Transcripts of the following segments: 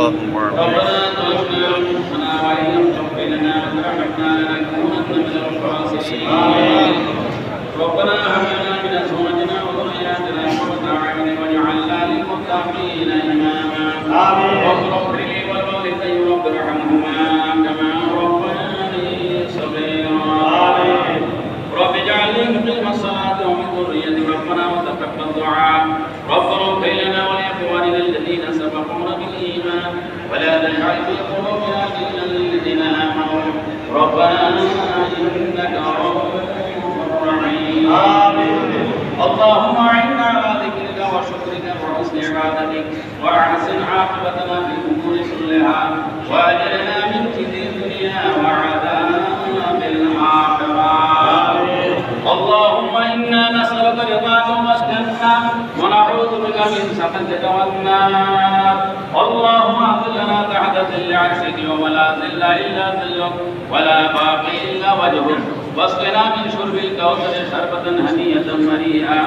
اللهم آمين. ربنا ظلمنا أنفسنا وإن لم تغفر لنا وترحمنا لنكونن من الخاسرين. ربنا هب لنا من أزواجنا وذرياتنا قرة أعين واجعلنا للمتقين إماما. رب اغفر لي ولوالدي رب ارحمهما كما ربياني صغيرا. رب اجعلني مقيم الصلاة ومن ذريتي ربنا وتقبل دعاء. ربنا اغفر لنا ولإخواننا الذين سبقونا بالإيمان ولا تجعل في قلوبنا غلا للذين آمنوا ربنا إنك رؤوف رحيم. اللهم أعنا على ذكرك وشكرك وحسن عبادتك وأحسن عاقبتنا في الأمور كلها وأجرنا من خزي الدنيا وعذاب الآخرة. اللهم إنا نسألك رضاك والجنة ونعوذ بك من سخطك والنار. اللهم أظلنا تحت ظل عرشك يوم لا ظل إلا ظلك ولا باقي إلا وجهك واسقنا من شرب الكوثر شربة هنية مريئة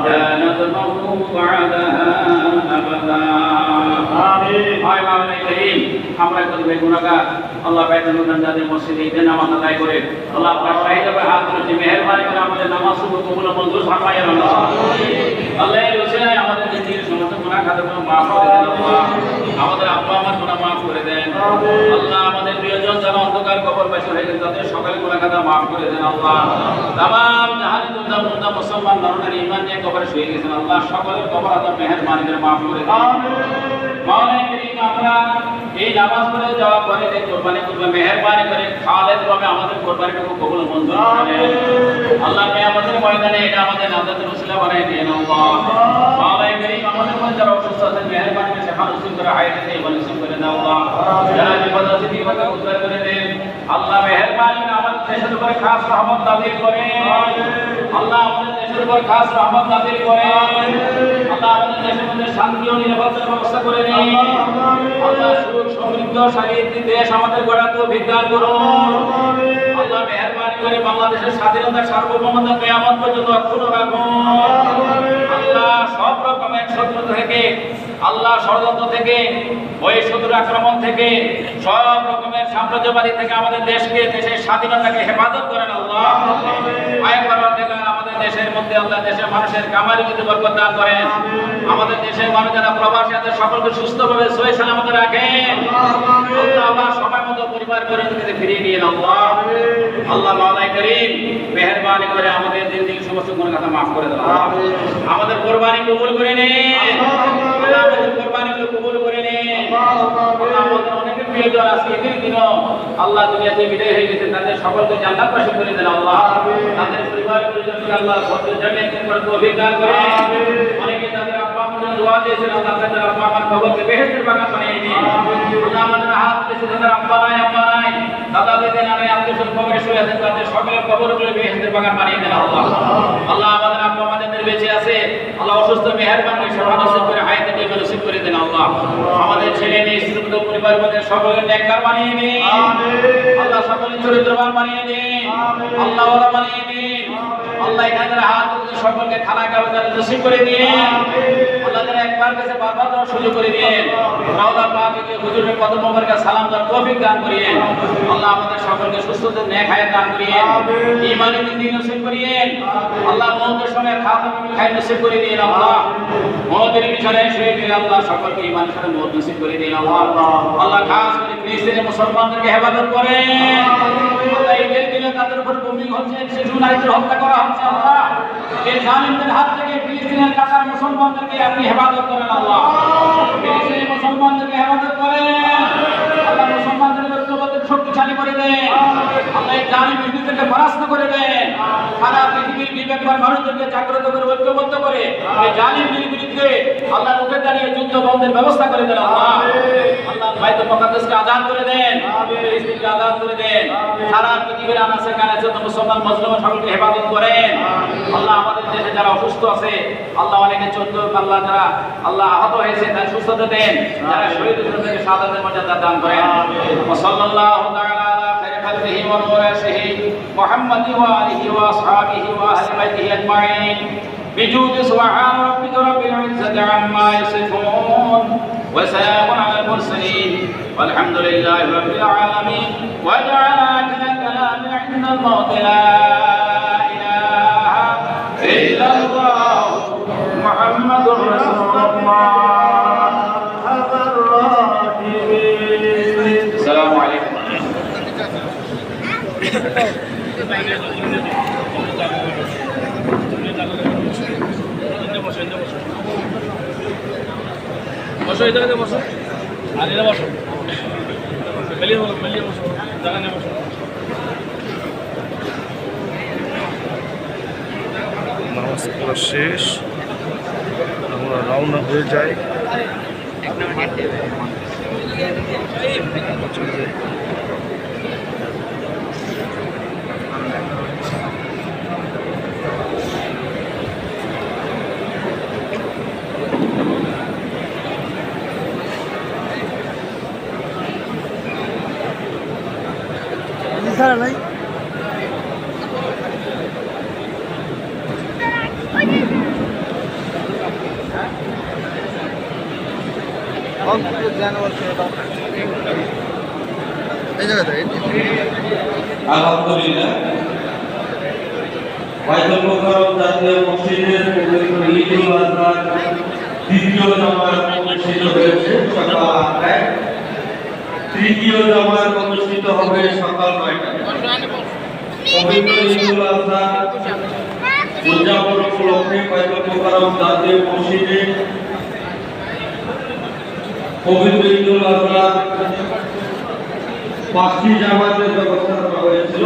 لا نظمه بعدها أبدا. হায় মাওলানা করিম, আমরা কত বেগুনাহগার, আল্লাহ বাইতুল মুকাদ্দাসের মসজিদে ঈদের নামাজ আদায় করে আল্লাহ আপনার শাহিদে হাত তুলেছি, মেহেরবানি করে আমাদের নামাজ কবুল মঞ্জুর ফরমাইয়া আল্লাহ। আল্লাহ এর ওসিলায় আমাদের জিন্দেগির সমস্ত গুনাহ খাতাগুলো মাফ করে দেন আল্লাহ। আমাদের আব্বা আমার গুনাহ মাফ করে দেন আল্লাহ। আমাদের প্রিয়জন যারা অন্ধকার কবরবাসী হয়ে গেছে তাদের সকলের গুনাহ খাতা মাফ করে দেন আল্লাহ। তামাম জাহানে দুনিয়া মুর্দা মুসলমান নরনারী ঈমান নিয়ে কবরে শুয়ে গেছেন আল্লাহ, সকলের কবর আল্লাহ মেহেরবানি করে মাফ করে দেন। মাওলানা করিম, আমরা এই নামাজ পড়ে যাওয়ার পরে যে কুরবানি করব, মেহেরবানি করে খালেদ ভাবে আমাদের কুরবানিটুকু কবুল মঞ্জুর করেন আল্লাহ। কিয়ামতের ময়দানে এটা আমাদের নাজাতের ওসিলা বানাই দেন আল্লাহ। মাওলানা করিম, আমাদের মধ্যে যারা অসুস্থ আছেন মেহেরবানি করে সেখানে নসিব করে হায়াতে তাইয়্যিবা নসিব করে দাও আল্লাহ। যারা বিপদ আছে বিপদ উদ্ধার করে দেন আল্লাহ। মেহেরবানি করে আমাদের দেশের উপরে খাস রহমত নাযিল করেন আল্লাহ। আমাদের দেশের উপর খাস রহমত নাযিল করেন আল্লাহ। আমাদের দেশের মধ্যে শান্তি ও নিরাপত্তার ব্যবস্থা করে দিন আল্লাহ। সুখ সমৃদ্ধশালী দেশ আমাদের গড়ার তৌফিক দান করুন আল্লাহ। মেহেরবানি করে বাংলাদেশের স্বাধীনতা সার্বভৌমত্ব কিয়ামত পর্যন্ত অক্ষুণ্ণ রাখুন আল্লাহ। সব রকমের শত্রু থেকে আল্লাহ, ষড়যন্ত্র থেকে, বহিঃশত্রুর আক্রমণ থেকে, সব রকমের সাম্রাজ্যবাদী থেকে আমাদের দেশকে, দেশের স্বাধীনতাকে হেফাজত করেন আল্লাহ। আমাদের দেশের মধ্যে আল্লাহ দেশের মানুষের কামারি মধ্যে বরকত দান করেন। আমাদের দেশের মানুষ যারা প্রবাসী আছে সকলকে সুস্থভাবে সহি সালামতে রাখেন আল্লাহ। সময় মতো পরিবার পরিজনকে ফিরিয়ে নিয়ে আল্লাহ। আল্লাহ মাওলানা করিম, মেহেরবানি করে আমাদের জিন্দেগির সমস্ত গুনাহ খাতা মাফ করে দেন আল্লাহ। আমাদের কুরবানি কবুল করে নিন আল্লাহ। আমাদের কুরবানিগুলো কবুল করে নিন আল্লাহ। আমাদের অনেক প্রিয়জন আজকে ঈদের দিনও আল্লাহ দুনিয়াতে বিদায় হয়ে গেছে, তাদের সকলকে জান্নাতবাসী করে দেন আল্লাহ। তাদের পরিবার পরিজনকে আল্লাহ সত্য জান্নাতের করে তৌফিক দান করেন। অনেকে তাদের আব্বা আম্মার দোয়া দিয়েছেন আল্লাহ, তাদের আব্বা আম্মার কবরকে বেহেশতের বাগান বানিয়ে দিন আল্লাহ। আমাদের হাত দিয়েছে তাদের আব্বা নাই, আম্মা নাই, দাদা দিদি নাই, আত্মীয়স্বজন কবরে শুয়ে আছেন, তাদের সকলের কবরগুলো বেহেশতের বাগান বানিয়ে দেন আল্লাহ। আল্লাহ আমাদের আব্বা আম্মা যাদের বেঁচে আছে আল্লাহ অসুস্থ মেহেরবানি করে সেবা নসিব করে হায়াতে তাইয়্যিবা নসিব করে দেন আল্লাহ। আমাদের ছেলে মেয়ে স্ত্রী পরিবার মধ্যে সকলের নেককার বানিয়ে দিন আল্লাহ। সকলের চরিত্রবান বানিয়ে দিন আল্লাহ, ওয়ালা বানিয়ে দিন আল্লাহ। এখানে হাত সকলকে খানা খাওয়ার নসিব করে দিন আল্লাহ। যারা একবার কাছে বারবার দেওয়ার সুযোগ করে দিন রাওলা পাকে হুজুরের কদম মোবারকে সালাম দেওয়ার তৌফিক দান করিয়েন আল্লাহ। আমাদের সকলকে সুস্থতা নেক হায়াত দান করিয়েন, ঈমানের জিন্দেগি নসিব করিয়েন আল্লাহ। মওতের সময় খাতামুল খায়র নসিব করে দিন আল্লাহ। মওতের বিছানায় শুয়ে গেলে আল্লাহ সকলকে ঈমানের সাথে মওত নসিব করে দিন আল্লাহ। আল্লাহ খাস করে ফিলিস্তিনের মুসলমানদেরকে হেফাজত করেন আল্লাহ। ঈদের দিনে তাদের উপর বোমিং হচ্ছে, শিশু নারীদের হত্যা করা হচ্ছে আল্লাহ। এই জালিমদের হাত থেকে ফিলিস্তিনের কাতার মুসলমানদেরকে আপনি হেফাজত করেন আল্লাহ। ফিলিস্তিনের মুসলমানদেরকে হেফাজত করেন আল্লাহ। মুসলমানদের ঐক্যবদ্ধ শক্তিশালী করে দেন আল্লাহ। এই জালিম ইহুদিদেরকে পরাস্ত করে দেন। সারা পৃথিবীর বিবেকবান মানুষদেরকে জাগ্রত করে ঐক্যবদ্ধ করে এই জালিমদের বিরুদ্ধে আল্লাহ রুখে দাঁড়িয়ে যুদ্ধ বন্ধের ব্যবস্থা করে দেন আল্লাহ। আল্লাহ বাইতুল মুকাদ্দাসকে আজাদ করে দেন, ফিলিস্তিনকে আজাদ করে দেন। সারা পৃথিবীর আনাচে কানাচে মুসলমান মজলুম সকলকে হেফাজত করেন আল্লাহ। আমাদের দেশে যারা অসুস্থ আছে আল্লাহ, অনেকে চোদ্দ আল্লাহ যারা আল্লাহ আহত হয়েছে তার সুস্থতা দেন, যারা শহীদ হয়েছে তাদেরকে শাহাদাতের মর্যাদা দান করেন। সাল্লাল্লাহু তাআলা আলা খায়রি খালকিহি ওয়া রাসূলিহি মুহাম্মাদি ওয়া আলিহি ওয়া আসহাবিহি ওয়া আহলি বাইতিহি আজমাইন। بجود سبحان ربك رب العزة عما يصفون وسلام على المرسلين والحمد لله رب العالمين واجعل آخر الكلام عند الموت لا إله إلا الله محمد رسول الله. السلام عليكم. বসো এখানে বসো আর এরা বসো বেরিয়ে বসো জায়গা নিয়ে বসো। নামাজ পড়া শেষ, আমরা রওনা হয়ে যাই। আলহামদুলিল্লাহ, বাইতুল মুকাররম জাতীয় মসজিদের ঈদুল আজহার দ্বিতীয় জামাত অনুষ্ঠিত হয়েছে সকাল ৮টায়, তৃতীয় জামাত অনুষ্ঠিত হবে সকাল ৯টায়। পবিত্র ঈদুল আজহা উদযাপন উপলক্ষে বাইতুল মুকাররম জাতীয় মসজিদে পবিত্র ঈদুল আজহা ৫টি জামাতের ব্যবস্থা করা হয়েছিল।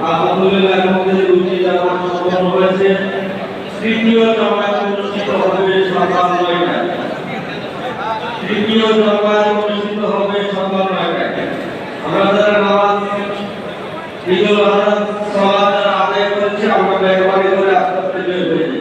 আলহামদুলিল্লাহ, এর মধ্যে ২টি জামাত সম্পন্ন হয়েছে। তৃতীয় জামাত অনুষ্ঠিত হবে সকাল ৯টায়। তৃতীয় জামাত অনুষ্ঠিত হবে সকাল ৯টায়। আমরা যারা নামাজ ঈদুল আজহা সালাত আদায় করছি, আমরা মেহরবানি করে আস্তে আস্তে বের হয়ে যাই।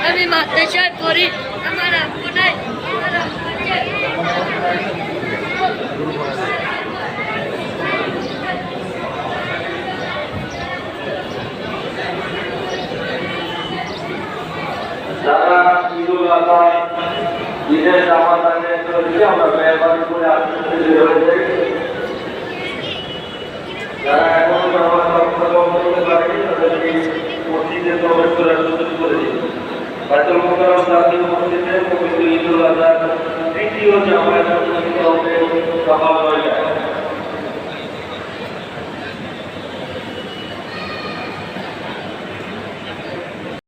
আমি মাদ্রাসায় পড়ি, আমার আব্বু নাই, আমার আব্বু আছে। যারা ঈদুল আজহা ঈদের জামাত আদায় করেছে, আমরা মেহরবানি করে আস্তে আস্তে বের হয়ে যাই। যারা এখনো জামাত অংশগ্রহণ করতে পারেনি, তাদেরকে মসজিদে প্রবেশ করার সুযোগ করে দিন। বাইতুল মুকাররম জাতীয় মসজিদে পবিত্র ঈদুল আজহার তৃতীয় জামাত অনুষ্ঠিত হবে সকাল